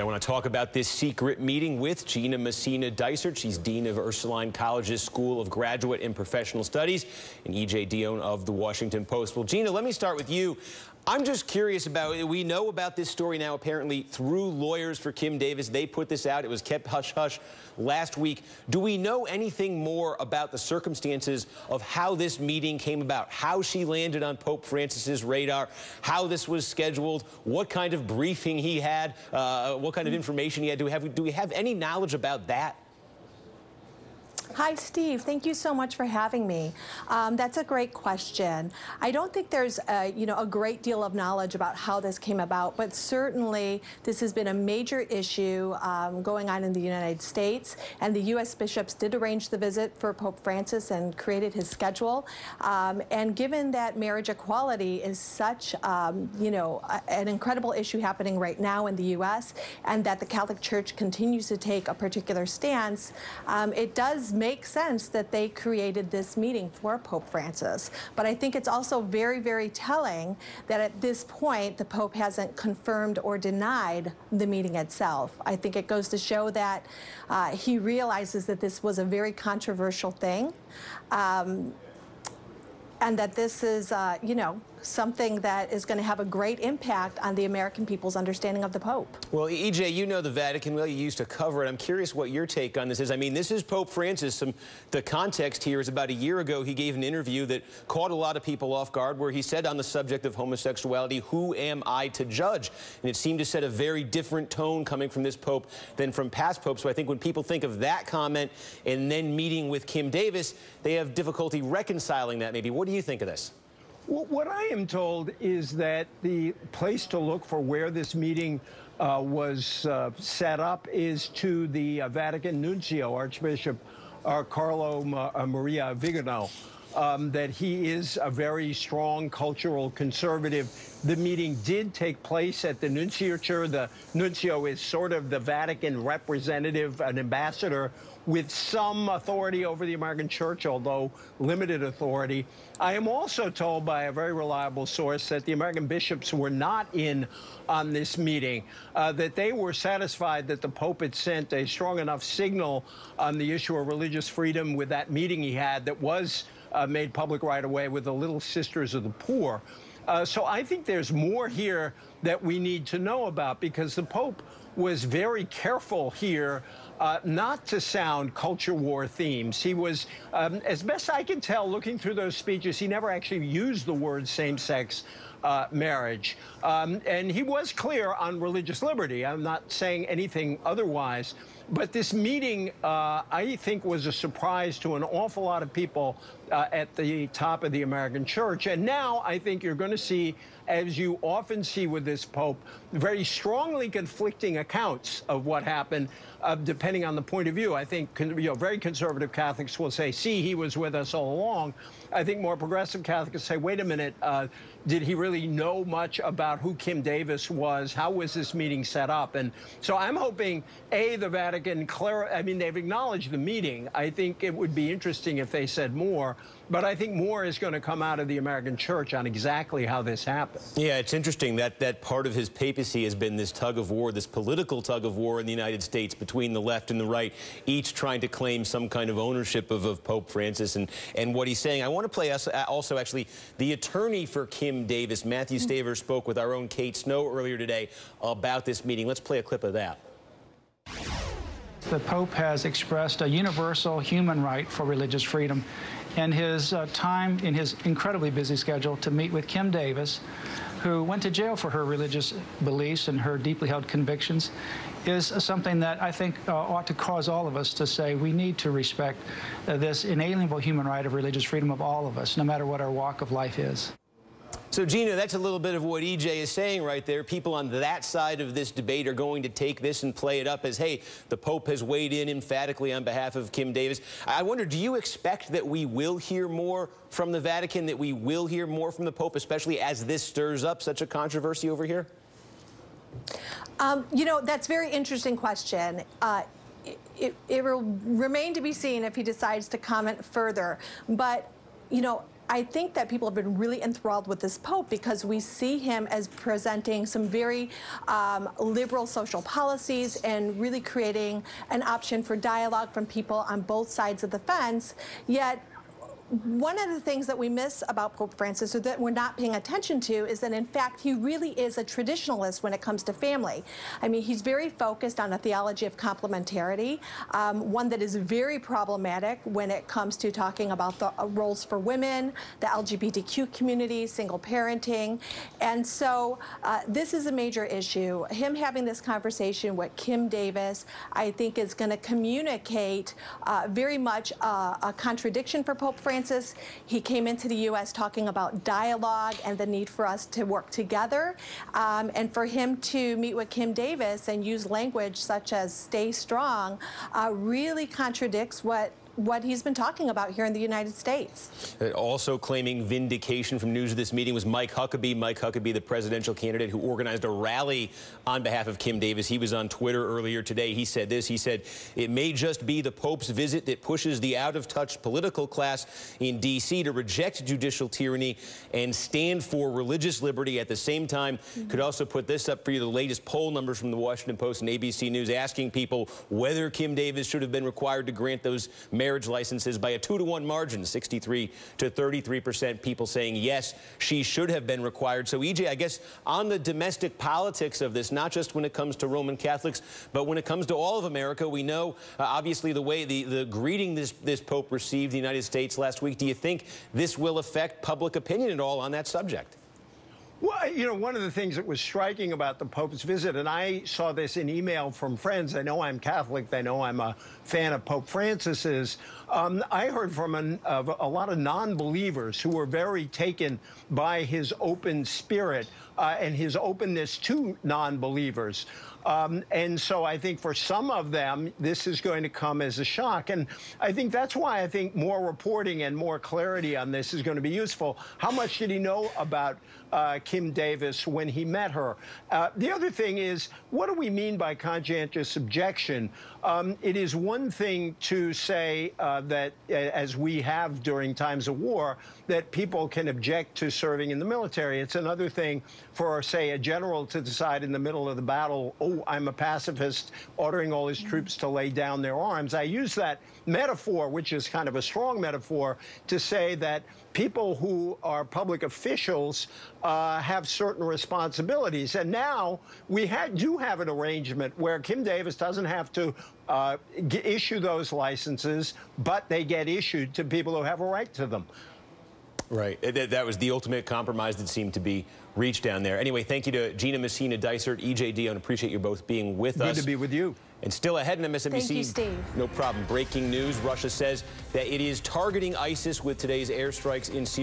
I want to talk about this secret meeting with Gina Messina-Dysert. She's Dean of Ursuline College's School of Graduate and Professional Studies and E.J. Dion of the Washington Post. Well, Gina, let me start with you. I'm just curious about, we know about this story now apparently through lawyers for Kim Davis. They put this out. It was kept hush-hush last week. Do we know anything more about the circumstances of how this meeting came about, how she landed on Pope Francis's radar, how this was scheduled, what kind of briefing he had, what kind of information he had? Do we have any knowledge about that? Hi, Steve. Thank you so much for having me. That's a great question. I don't think there's a great deal of knowledge about how this came about, but certainly this has been a major issue going on in the United States, and the U.S. bishops did arrange the visit for Pope Francis and created his schedule. And given that marriage equality is such, an incredible issue happening right now in the U.S., and that the Catholic Church continues to take a particular stance, it does make sense that they created this meeting for Pope Francis. But I think it's also very, very telling that at this point, the Pope hasn't confirmed or denied the meeting itself. I think it goes to show that he realizes that this was a very controversial thing, and that this is, something that is going to have a great impact on the American people's understanding of the Pope. Well, E.J., you know the Vatican well. You used to cover it. I'm curious what your take on this is. I mean, this is Pope Francis. The context here is about a year ago, he gave an interview that caught a lot of people off guard, where he said on the subject of homosexuality, "Who am I to judge?" And it seemed to set a very different tone coming from this Pope than from past popes. So I think when people think of that comment and then meeting with Kim Davis, they have difficulty reconciling that maybe. What do you think of this? Well, what I am told is that the place to look for where this meeting was set up is to the Vatican Nuncio, Archbishop Carlo Maria Vigano, that he is a very strong cultural conservative. The meeting did take place at the nunciature. The nuncio is sort of the Vatican representative, an ambassador with some authority over the American Church, although limited authority. I am also told by a very reliable source that the American bishops were not in on this meeting, that they were satisfied that the Pope had sent a strong enough signal on the issue of religious freedom with that meeting he had that was made public right away with the Little Sisters of the Poor. So I think there's more here that we need to know about, because the Pope was very careful here not to sound culture war themes. He was, as best I can tell, looking through those speeches, he never actually used the word same-sex marriage. And he was clear on religious liberty. I'm not saying anything otherwise. But this meeting, I think, was a surprise to an awful lot of people at the top of the American Church. And now I think you're going to see, as you often see with this Pope, very strongly conflicting accounts of what happened, depending on the point of view. I think very conservative Catholics will say, see, he was with us all along. I think more progressive Catholics say, wait a minute, did he really know much about who Kim Davis was? How was this meeting set up? And so I'm hoping, A, the Vatican, they've acknowledged the meeting. I think it would be interesting if they said more. But I think more is going to come out of the American Church on exactly how this happened. Yeah, it's interesting that part of his papacy has been this tug of war, this political tug of war in the United States between the left and the right, each trying to claim some kind of ownership of Pope Francis and what he's saying. I want to play also, actually, the attorney for Kim Davis, Matthew Staver, spoke with our own Kate Snow earlier today about this meeting. Let's play a clip of that. The Pope has expressed a universal human right for religious freedom. And his time in his incredibly busy schedule to meet with Kim Davis, who went to jail for her religious beliefs and her deeply held convictions, is something that I think ought to cause all of us to say we need to respect this inalienable human right of religious freedom of all of us, no matter what our walk of life is. So, Gina, that's a little bit of what E.J. is saying right there. People on that side of this debate are going to take this and play it up as, hey, the Pope has weighed in emphatically on behalf of Kim Davis. I wonder, do you expect that we will hear more from the Vatican, that we will hear more from the Pope, especially as this stirs up such a controversy over here? That's a very interesting question. It will remain to be seen if he decides to comment further. But, I think that people have been really enthralled with this Pope because we see him as presenting some very liberal social policies and really creating an option for dialogue from people on both sides of the fence. Yet, one of the things that we miss about Pope Francis, or that we're not paying attention to, is that in fact he really is a traditionalist when it comes to family. I mean, he's very focused on a theology of complementarity, one that is very problematic when it comes to talking about the roles for women, the LGBTQ community, single parenting. And so this is a major issue. Him having this conversation with Kim Davis, I think, is going to communicate very much a contradiction for Pope Francis. He came into the U.S. talking about dialogue and the need for us to work together, and for him to meet with Kim Davis and use language such as "stay strong" really contradicts what he's been talking about here in the United States. Also claiming vindication from news of this meeting was Mike Huckabee. Mike Huckabee, the presidential candidate who organized a rally on behalf of Kim Davis. He was on Twitter earlier today. He said this. He said, "It may just be the Pope's visit that pushes the out-of-touch political class in D.C. to reject judicial tyranny and stand for religious liberty at the same time." Could also put this up for you, the latest poll numbers from the Washington Post and ABC News asking people whether Kim Davis should have been required to grant those marriage licenses by a 2-to-1 margin, 63 to 33%, people saying yes, she should have been required. So, EJ, I guess on the domestic politics of this, not just when it comes to Roman Catholics, but when it comes to all of America, we know obviously the way the greeting this Pope received the United States last week. Do you think this will affect public opinion at all on that subject? Well, you know, one of the things that was striking about the Pope's visit, and I saw this in email from friends, they know I'm Catholic, they know I'm a fan of Pope Francis, is I heard from a lot of non-believers who were very taken by his open spirit and his openness to non-believers. And so I think for some of them, this is going to come as a shock. And I think that's why I think more reporting and more clarity on this is going to be useful. How much did he know about Kim Davis when he met her? The other thing is, what do we mean by conscientious objection? It is one thing to say that, as we have during times of war, that people can object to serving in the military. It's another thing for, say, a general to decide in the middle of the battle, oh, I'm a pacifist, ordering all his troops to lay down their arms. I use that metaphor, which is kind of a strong metaphor, to say that people who are public officials have certain responsibilities. And now we do have an arrangement where Kim Davis doesn't have to issue those licenses, but they get issued to people who have a right to them. Right. That was the ultimate compromise that seemed to be reached down there. Anyway, thank you to Gina Messina-Dysert, EJ Dionne. Appreciate you both being with us. Good to be with you. And still ahead in MSNBC. Thank you, Steve. No problem. Breaking news. Russia says that it is targeting ISIS with today's airstrikes in Syria.